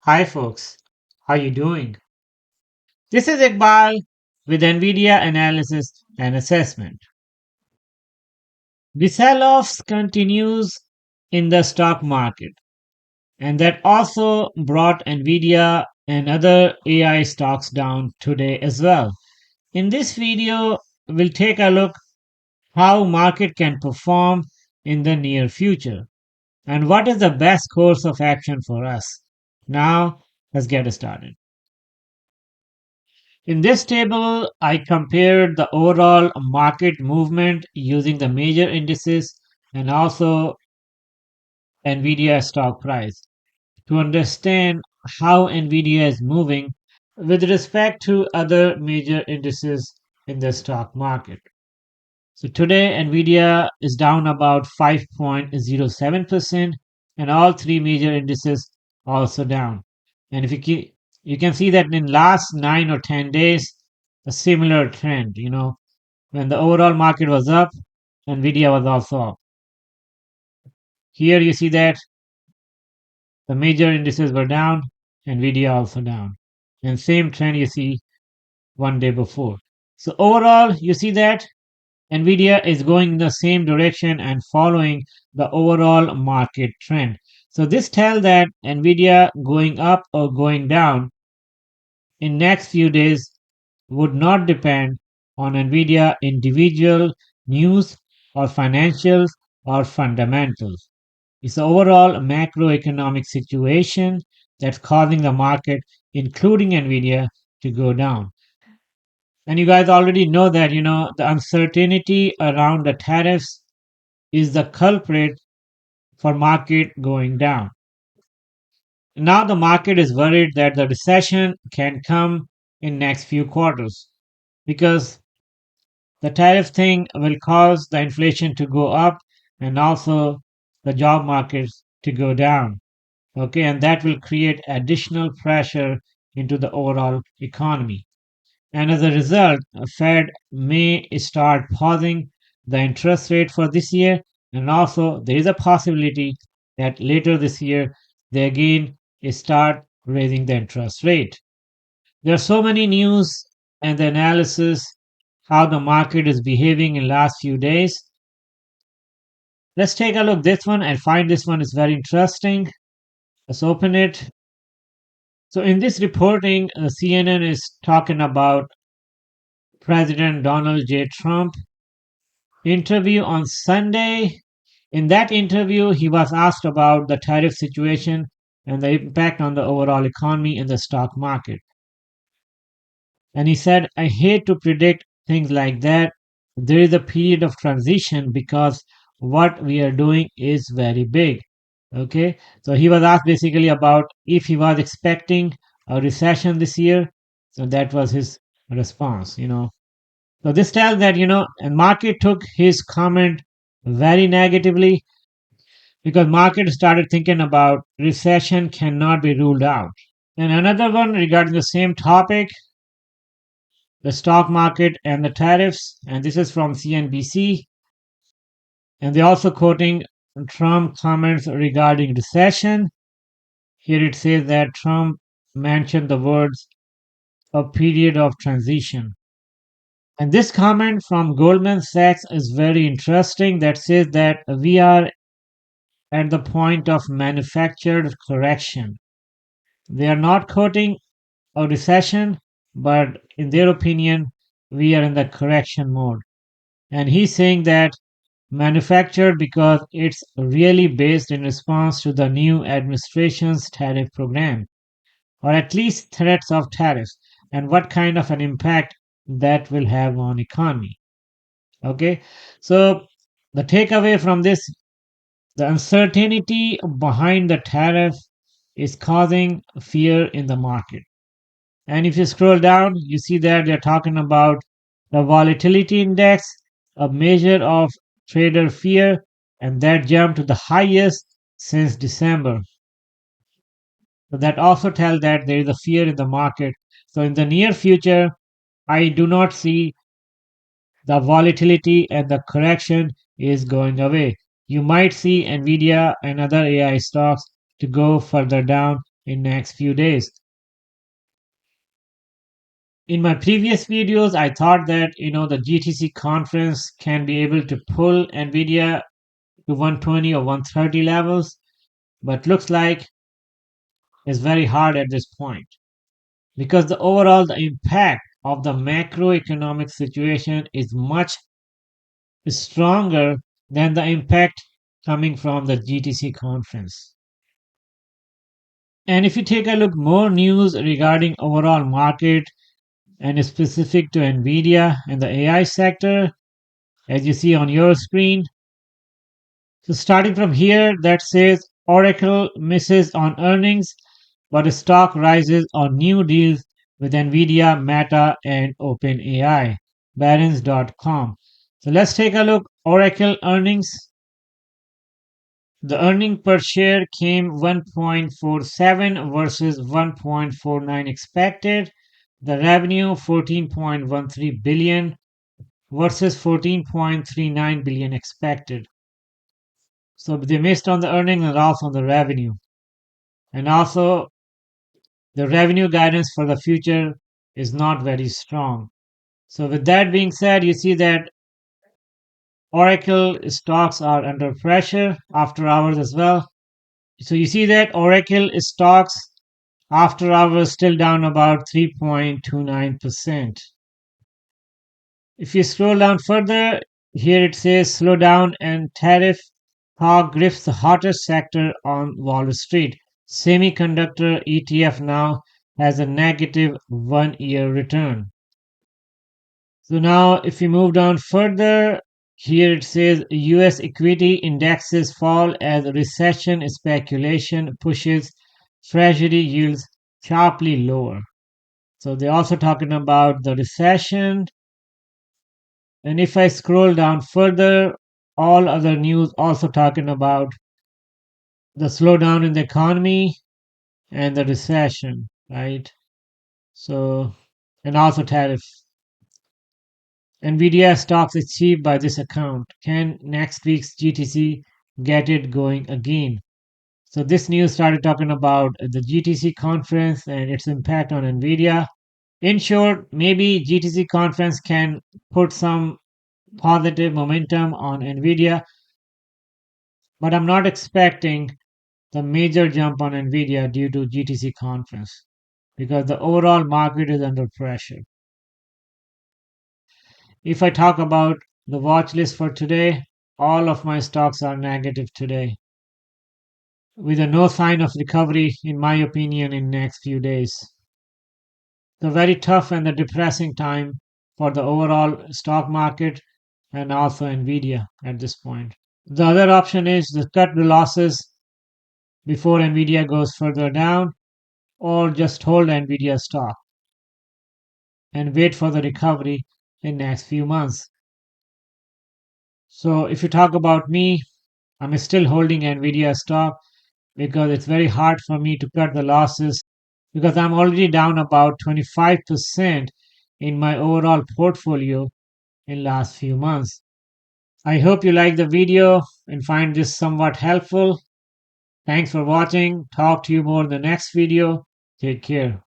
Hi folks, how you doing? This is Iqbal with NVIDIA Analysis and Assessment. The sell-offs continues in the stock market, and that also brought NVIDIA and other AI stocks down today as well. In this video, we'll take a look how market can perform in the near future and what is the best course of action for us. Now, let's get started. In this table, I compared the overall market movement using the major indices and also NVIDIA stock price to understand how NVIDIA is moving with respect to other major indices in the stock market. So today, NVIDIA is down about 5.07%, and all three major indices also down. And if you can see that in last 9 or 10 days, a similar trend. When the overall market was up, NVIDIA was also up. Here you see that the major indices were down, NVIDIA also down. And same trend you see one day before. So overall, you see that NVIDIA is going in the same direction and following the overall market trend. So this tells that NVIDIA going up or going down in next few days would not depend on NVIDIA individual news or financials or fundamentals. It's the overall macroeconomic situation that's causing the market, including NVIDIA, to go down. And you guys already know that, the uncertainty around the tariffs is the culprit for market going down. Now the market is worried that the recession can come in next few quarters because the tariff thing will cause the inflation to go up and also the job markets to go down. Okay, and that will create additional pressure into the overall economy. And as a result, Fed may start pausing the interest rate for this year, and also there is a possibility that later this year they again start raising the interest rate. There are so many news and the analysis how the market is behaving in last few days. Let's take a look this one. I find this one is very interesting. Let's open it. So in this reporting, CNN is talking about President Donald J. Trump interview on Sunday. In that interview, he was asked about the tariff situation and the impact on the overall economy and the stock market. And he said, I hate to predict things like that. There is a period of transition because what we are doing is very big. Okay. So he was asked basically about if he was expecting a recession this year. So that was his response. So this tells that, and market took his comment very negatively because market started thinking about recession cannot be ruled out. And another one regarding the same topic, the stock market and the tariffs, and this is from CNBC, and they're also quoting Trump comments regarding recession. Here it says that Trump mentioned the words a period of transition. And this comment from Goldman Sachs is very interesting that says that we are at the point of manufactured correction. They are not quoting a recession, but in their opinion, we are in the correction mode. And he's saying that manufactured because it's really based in response to the new administration's tariff program, or at least threats of tariffs, and what kind of an impact that will have on economy. Okay, so the takeaway from this, the uncertainty behind the tariff is causing fear in the market. And if you scroll down, you see that they're talking about the volatility index, a measure of trader fear, and that jumped to the highest since December. So that also tells that there is a fear in the market. So in the near future, I do not see the volatility and the correction is going away. You might see Nvidia and other AI stocks to go further down in next few days. In my previous videos, I thought that the GTC conference can be able to pull Nvidia to 120 or 130 levels, but looks like it's very hard at this point because the impact of the macroeconomic situation is much stronger than the impact coming from the GTC conference. And if you take a look more news regarding overall market and specific to Nvidia and the AI sector, as you see on your screen. So starting from here, that says Oracle misses on earnings, but stock rises on new deals with Nvidia, Meta, and OpenAI. Barons.com. So let's take a look. Oracle earnings. The earning per share came 1.47 versus 1.49 expected. The revenue 14.13 billion versus 14.39 billion expected. So they missed on the earnings and also on the revenue. And also the revenue guidance for the future is not very strong. So with that being said, you see that Oracle stocks are under pressure after hours as well. So you see that Oracle stocks after hours still down about 3.29%. If you scroll down further, here it says slowdown and tariff talk grips the hottest sector on Wall Street. Semiconductor ETF now has a negative 1 year return. So now if we move down further, here it says US equity indexes fall as recession speculation pushes treasury yields sharply lower. So they're also talking about the recession. And if I scroll down further, all other news also talking about the slowdown in the economy and the recession, right? So, and also tariffs. NVIDIA stocks achieved by this account. Can next week's GTC get it going again? So this news started talking about the GTC conference and its impact on NVIDIA. In short, maybe GTC conference can put some positive momentum on NVIDIA, but I'm not expecting the major jump on Nvidia due to GTC conference because the overall market is under pressure. If I talk about the watch list for today, all of my stocks are negative today with a no sign of recovery in my opinion in next few days. The very tough and the depressing time for the overall stock market and also Nvidia at this point. The other option is to cut the losses before Nvidia goes further down or just hold Nvidia stock and wait for the recovery in next few months. So if you talk about me, I'm still holding Nvidia stock because it's very hard for me to cut the losses because I'm already down about 25% in my overall portfolio in last few months. I hope you like the video and find this somewhat helpful. Thanks for watching. Talk to you more in the next video. Take care.